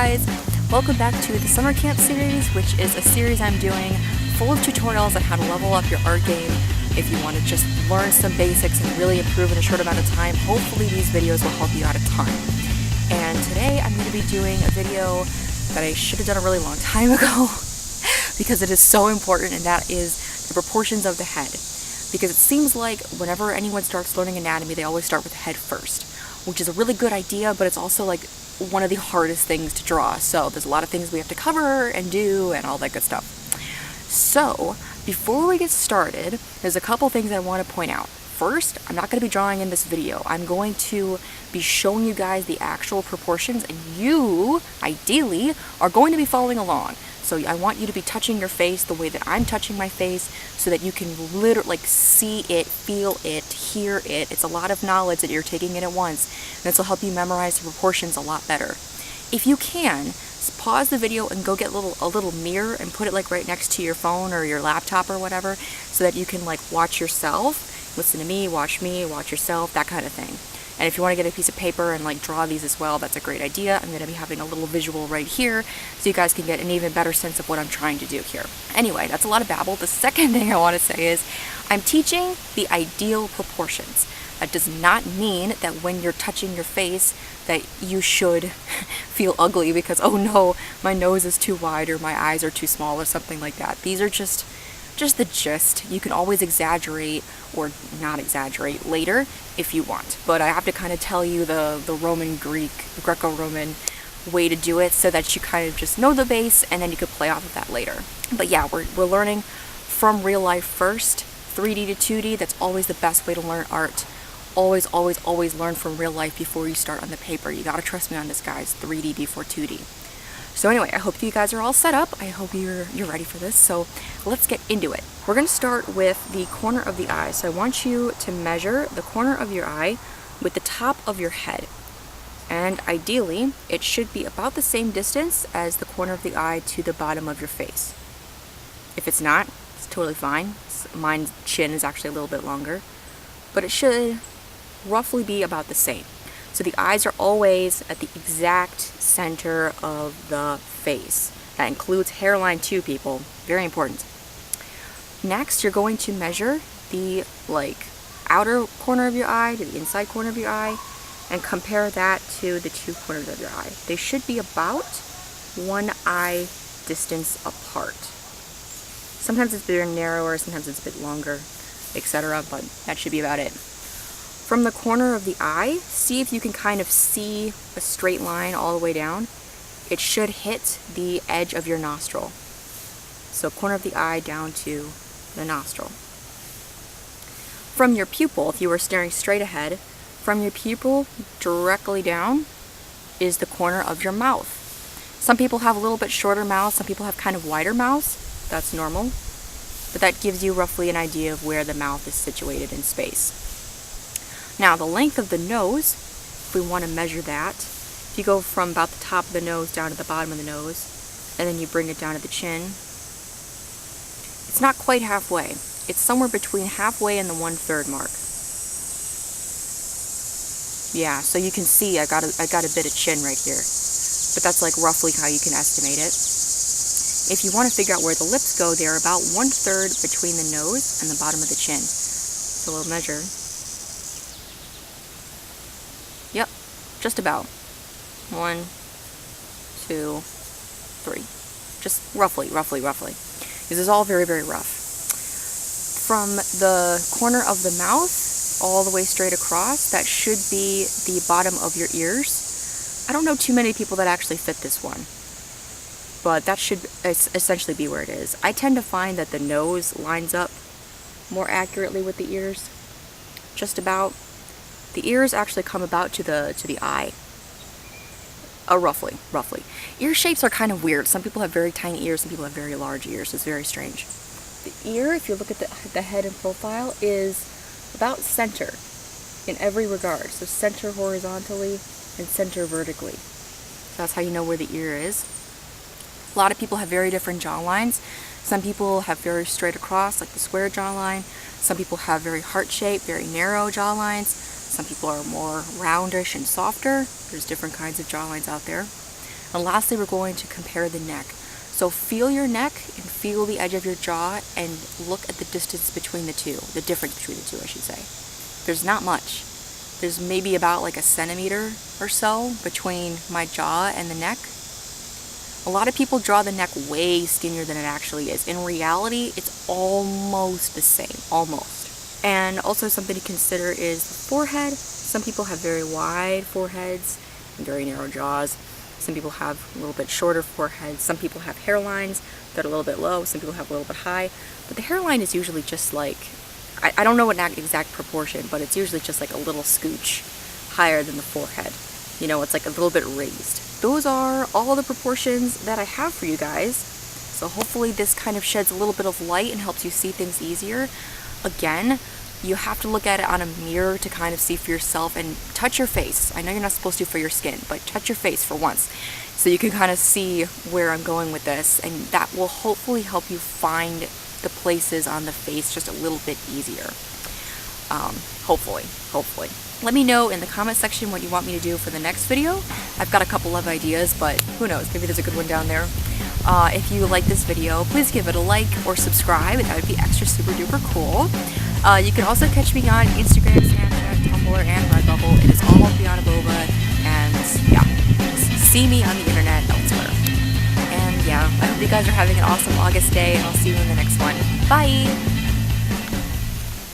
guys, welcome back to the summer camp series, which is a series I'm doing full of tutorials on how to level up your art game. If you want to just learn some basics and really improve in a short amount of time, hopefully these videos will help you out a ton. And today I'm going to be doing a video that I should have done a really long time ago because it is so important, and that is the proportions of the head. Because it seems like whenever anyone starts learning anatomy, they always start with the head first, which is a really good idea, but it's also like one of the hardest things to draw. So there's a lot of things we have to cover and do and all that good stuff. So before we get started, there's a couple things I want to point out. First, I'm not going to be drawing in this video. I'm going to be showing you guys the actual proportions, and you, ideally, are going to be following along. So I want you to be touching your face the way that I'm touching my face so that you can literally see it, feel it, hear it. It's a lot of knowledge that you're taking in at once, and this will help you memorize the proportions a lot better. If you can, pause the video and go get a little mirror and put it like right next to your phone or your laptop or whatever, so that you can like watch yourself, listen to me, watch yourself, that kind of thing. And if you want to get a piece of paper and like draw these as well, that's a great idea. I'm going to be having a little visual right here so you guys can get an even better sense of what I'm trying to do here. Anyway, that's a lot of babble. The second thing I want to say is I'm teaching the ideal proportions. That does not mean that when you're touching your face that you should feel ugly because, oh no, my nose is too wide or my eyes are too small or something like that. These are just the gist. You can always exaggerate or not exaggerate later if you want, but I have to kind of tell you the Roman, Greek, Greco-Roman way to do it so that you kind of just know the base and then you could play off of that later. But yeah, we're learning from real life first, 3D to 2D. That's always the best way to learn art. Always learn from real life before you start on the paper. You gotta trust me on this, guys. 3D before 2D. So anyway, I hope you guys are all set up. I hope you're ready for this. So let's get into it. We're going to start with the corner of the eye. So I want you to measure the corner of your eye with the top of your head. And ideally, it should be about the same distance as the corner of the eye to the bottom of your face. If it's not, it's totally fine. Mine's chin is actually a little bit longer, but it should roughly be about the same. So the eyes are always at the exact center of the face. That includes hairline too, people. Very important. Next, you're going to measure the outer corner of your eye to the inside corner of your eye and compare that to the two corners of your eye. They should be about 1 eye distance apart. Sometimes it's a bit narrower, sometimes it's a bit longer, etc., but that should be about it. From the corner of the eye, see if you can kind of see a straight line all the way down. It should hit the edge of your nostril. So corner of the eye down to the nostril. From your pupil, if you were staring straight ahead, from your pupil directly down is the corner of your mouth. Some people have a little bit shorter mouths, some people have kind of wider mouths. That's normal. But that gives you roughly an idea of where the mouth is situated in space. Now, the length of the nose, if we want to measure that, if you go from about the top of the nose down to the bottom of the nose, and then you bring it down to the chin, it's not quite halfway. It's somewhere between halfway and the 1/3 mark. Yeah, so you can see I got a bit of chin right here, but that's like roughly how you can estimate it. If you want to figure out where the lips go, they're about 1/3 between the nose and the bottom of the chin. So we'll measure. Yep, just about. 1, 2, 3. Just roughly. This is all very, very rough. From the corner of the mouth all the way straight across, that should be the bottom of your ears. I don't know too many people that actually fit this one, but that should essentially be where it is. I tend to find that the nose lines up more accurately with the ears. Just about. The ears actually come about to the eye. Roughly. Ear shapes are kind of weird. Some people have very tiny ears, some people have very large ears. It's very strange. The ear, if you look at the head and profile, is about center in every regard. So center horizontally and center vertically. So that's how you know where the ear is. A lot of people have very different jaw lines. Some people have very straight across, like the square jawline. Some people have very heart-shaped, very narrow jaw lines. Some people are more roundish and softer. There's different kinds of jawlines out there. And lastly, we're going to compare the neck. So feel your neck and feel the edge of your jaw and look at the distance between the two, the difference between the two, I should say. There's not much. There's maybe about like a centimeter or so between my jaw and the neck. A lot of people draw the neck way skinnier than it actually is. In reality, it's almost the same, almost. And also something to consider is the forehead. Some people have very wide foreheads and very narrow jaws. Some people have a little bit shorter foreheads. Some people have hairlines that are a little bit low. Some people have a little bit high. But the hairline is usually just like, I don't know what exact proportion, but it's usually just like a little scooch higher than the forehead. You know, it's like a little bit raised. Those are all the proportions that I have for you guys. So hopefully this kind of sheds a little bit of light and helps you see things easier. Again, you have to look at it on a mirror to kind of see for yourself and touch your face. I know you're not supposed to for your skin, but touch your face for once so you can kind of see where I'm going with this, and that will hopefully help you find the places on the face just a little bit easier. Hopefully. Let me know in the comment section what you want me to do for the next video. I've got a couple of ideas, but who knows, maybe there's a good one down there. If you like this video, please give it a like or subscribe. That would be extra super duper cool. You can also catch me on Instagram, Snapchat, Tumblr, and Redbubble. It is all Biana Bova, and yeah, just see me on the internet elsewhere. And yeah, I hope you guys are having an awesome August day, and I'll see you in the next one. Bye!